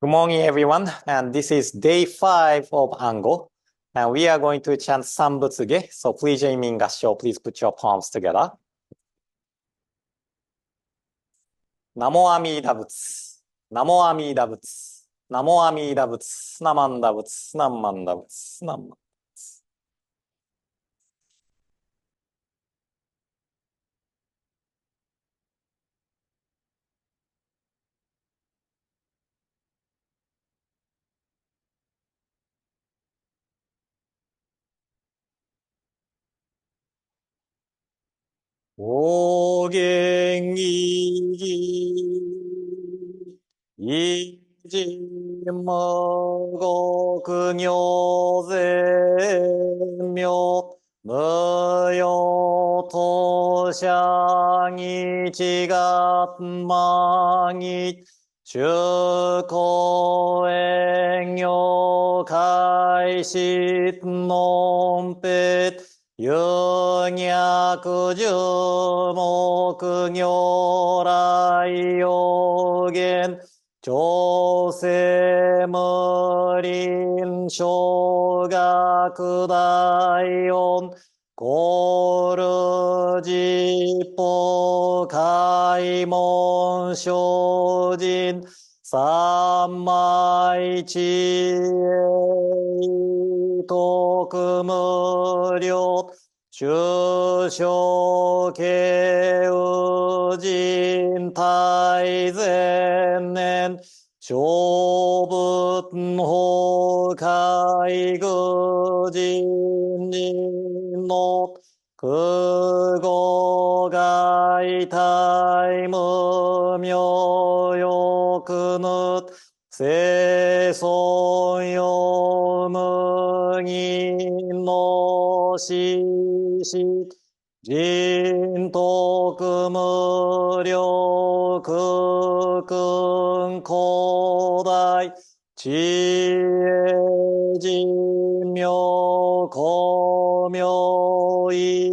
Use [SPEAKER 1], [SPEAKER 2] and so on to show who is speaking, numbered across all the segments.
[SPEAKER 1] Good morning, everyone. And this is day 5 of Ango. And we are going to chant Sanbutsuge. So please join me in Gassho. Please put your palms together. Namo Amida Butsu. Namo Amida Butsu. Namo Amida Butsu. Namanda Butsu. Namanda Butsu. Namanda. お元気一人無国行善妙無用当社日月満日中高営業開始のんぺ有逆十目如来予言調整無臨小学大音コール実法開門精進三昧知恵徳無量中小慶右人大前年小仏法海愚人人の空語外体無明欲ぬ生尊用無義のし人徳無量空君広大知恵人妙光明意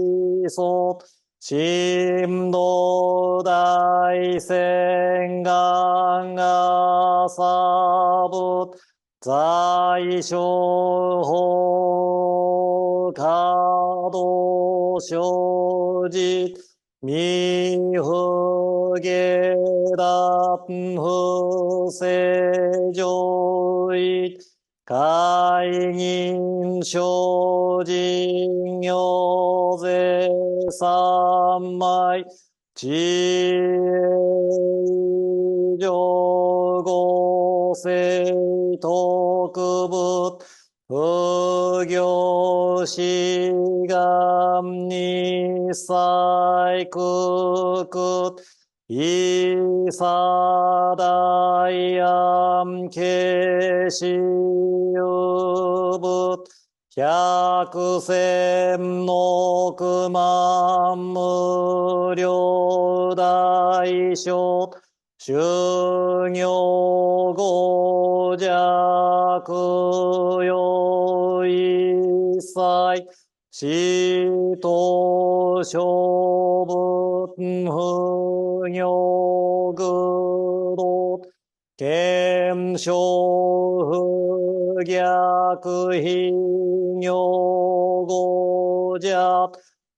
[SPEAKER 1] 祖神道大仙願がさぶ在所法可動生じ未不下脱不正常意会人精進行税三昧知恵上合成特仏不行志願に細空空イサダイアンケシウブ百千の九万無量大小修行五弱よ一切死と小仏不行愚道見性不逆非行五弱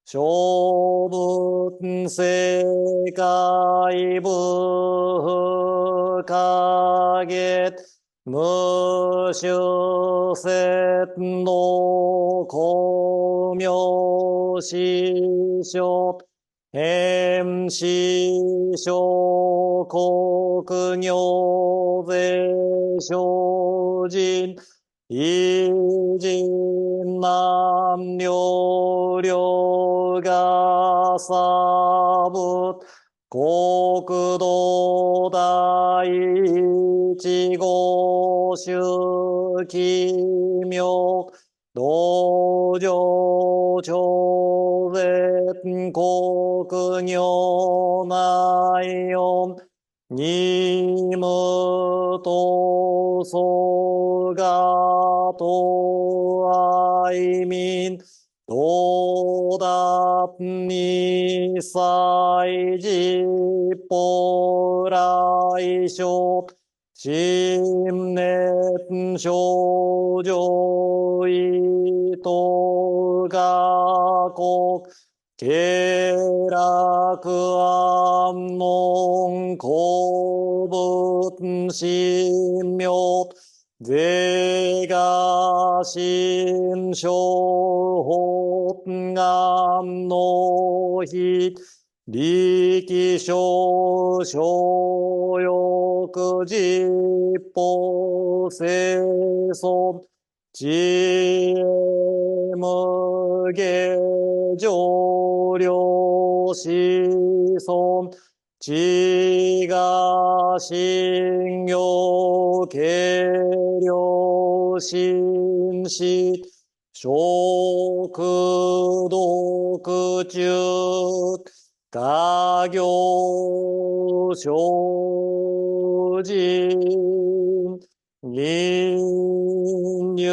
[SPEAKER 1] 小仏世界部影無種節の光明師匠変師匠国行税精進偉人南両両がさぶ国土第一号種奇妙道場超絶国行内音二無とそがと愛民道達二歳実法来生心念症状意とが国経絡安門公文神妙税が心象本願の日力小小欲実法生存知恵無下上量子孫知が信行軽量心死食毒中他行精進銀入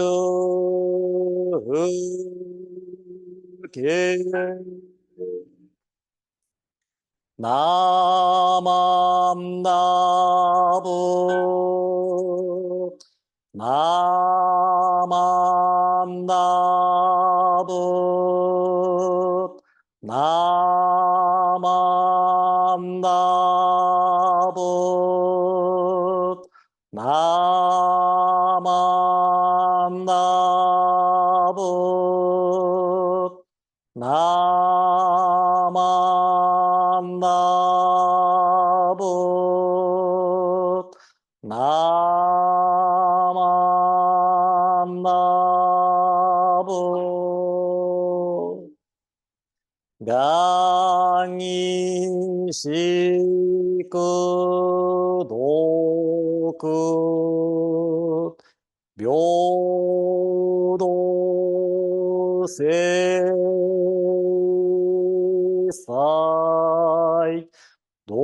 [SPEAKER 1] 形ナマンダブナマンダブナマンダブナマンダブナマンダブナマンダブがにしくどく平等正祭道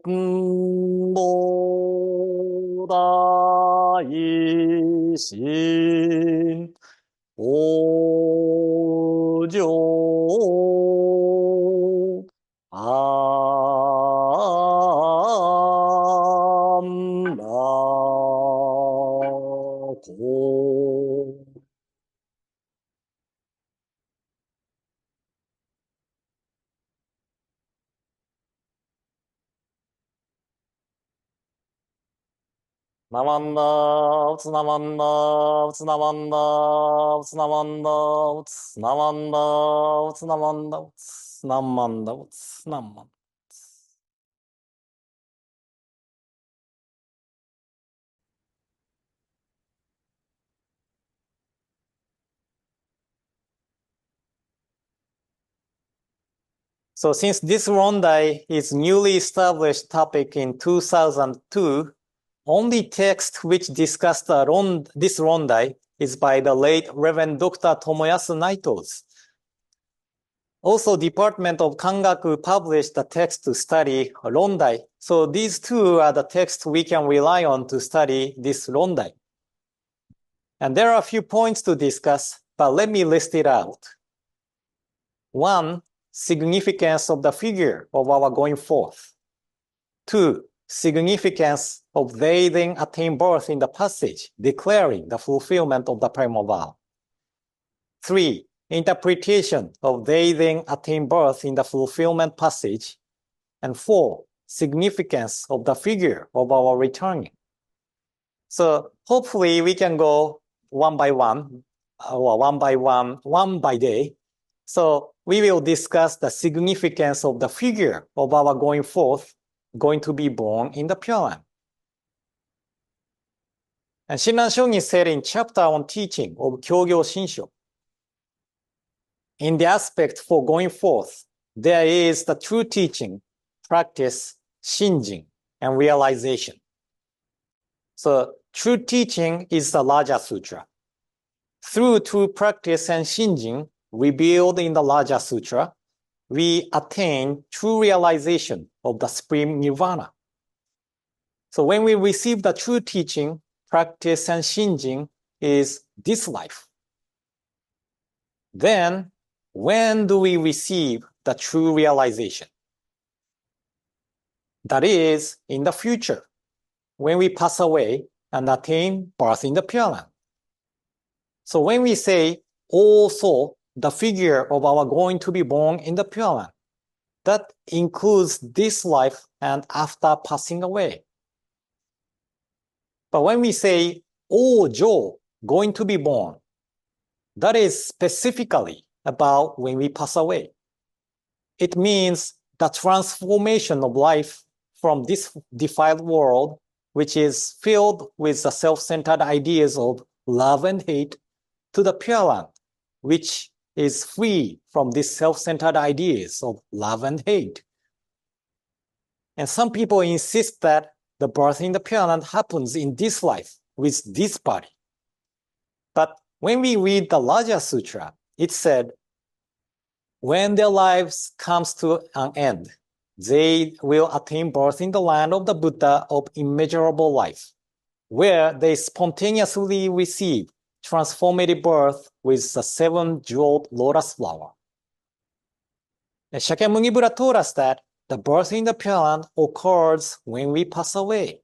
[SPEAKER 1] 本道大神往生安楽国ナマンダーツナマンダーツナマンダーツナマンダーツナマンダーツナマンダーツナマンダーツナマン。So since this Rondai is newly established topic in 2002, only text which discussed this Rondai is by the late Reverend Dr. Tomoyasu Naito's. Also, Department of Kangaku published the text to study Rondai. So these two are the texts we can rely on to study this Rondai. And there are a few points to discuss, but let me list it out. 1. Significance of the figure of our going forth. 2. Significance of they then attain birth in the passage, declaring the fulfillment of the primal vow. 3. Interpretation of they then attain birth in the fulfillment passage. And 4. Significance of the figure of our returning. So hopefully we can go one by one, or one by day. So we will discuss the significance of the figure of our going forth, going to be born in the Pure Land. And Shinran Shogin said in chapter on teaching of Kyogyo Shinsho, in the aspect for going forth, there is the true teaching, practice, shinjin, and realization. So true teaching is the larger sutra. Through true practice and shinjin, revealed in the larger sutra, we attain true realization of the supreme nirvana. So when we receive the true teaching, practice, and shinjin is this life. Then, when do we receive the true realization? that is in the future, when we pass away and attain birth in the Pure Land. So when we say also the figure of our going to be born in the Pure Land, that includes this life and after passing away. But when we say Ougen, going to be born, that is specifically about when we pass away. It means the transformation of life from this defiled world, which is filled with the self-centered ideas of love and hate, to the Pure Land, which is free from these self-centered ideas of love and hate. And some people insist that the birth in the Pure Land happens in this life with this body. But when we read the larger sutra, it said, when their lives comes to an end, they will attain birth in the land of the Buddha of immeasurable life, where they spontaneously receive transformative birth with the 7-jeweled lotus flower. And Shakyamuni Buddha told us that the birth in the Pure Land occurs when we pass away.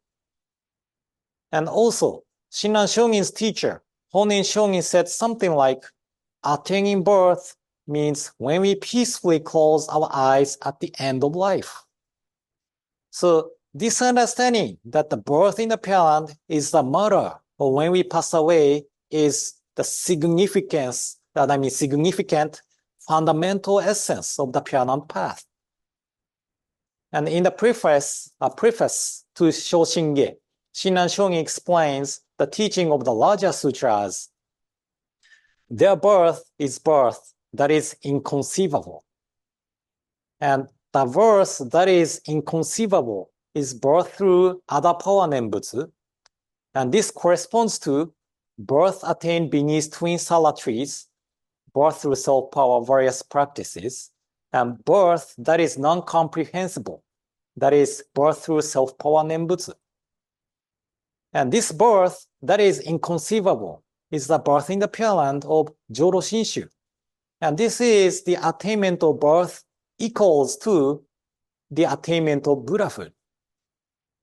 [SPEAKER 1] And also, Shinran Shogin's teacher, Honen Shogin, said something like, attaining birth means when we peacefully close our eyes at the end of life. So this understanding that the birth in the Pure Land is the matter of when we pass away is the significant fundamental essence of the Pure Land path. And in the preface to Shoshinge, Shinran Shogin explains the teaching of the larger sutras. Their birth is birth that is inconceivable. And the verse that is inconceivable is birth through other power nembutsu. And this corresponds to birth attained beneath twin sala trees, birth through self-power various practices, and birth that is non-comprehensible, that is birth through self-power nembutsu. And this birth that is inconceivable is the birth in the Pure Land of Jodo Shinshu. And this is the attainment of birth equals to the attainment of Buddhahood.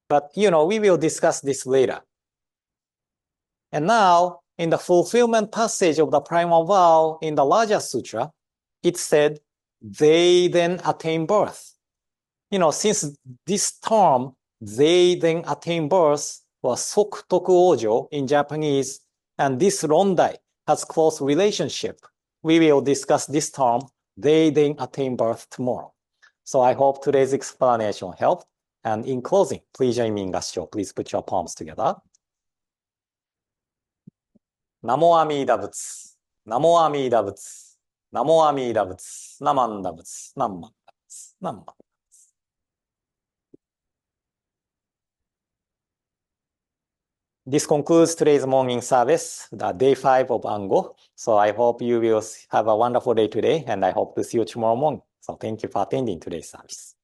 [SPEAKER 1] But, we will discuss this later. And now, in the fulfillment passage of the primal vow in the larger sutra, it said, they then attain birth. Since this term, they then attain birth, was Sokutoku Ojo in Japanese, and this Rondai has close relationship. We will discuss this term, they then attain birth, tomorrow. So I hope today's explanation helped. And in closing, please join me in Gassho. Please put your palms together. Namo Amida Butsu. Namo Amida Butsu. Namo Amida Butsu. Namanda Butsu. Namanda Butsu. Namanda. This concludes today's morning service, the day 5 of Ango. So I hope you will have a wonderful day today, and I hope to see you tomorrow morning. So thank you for attending today's service.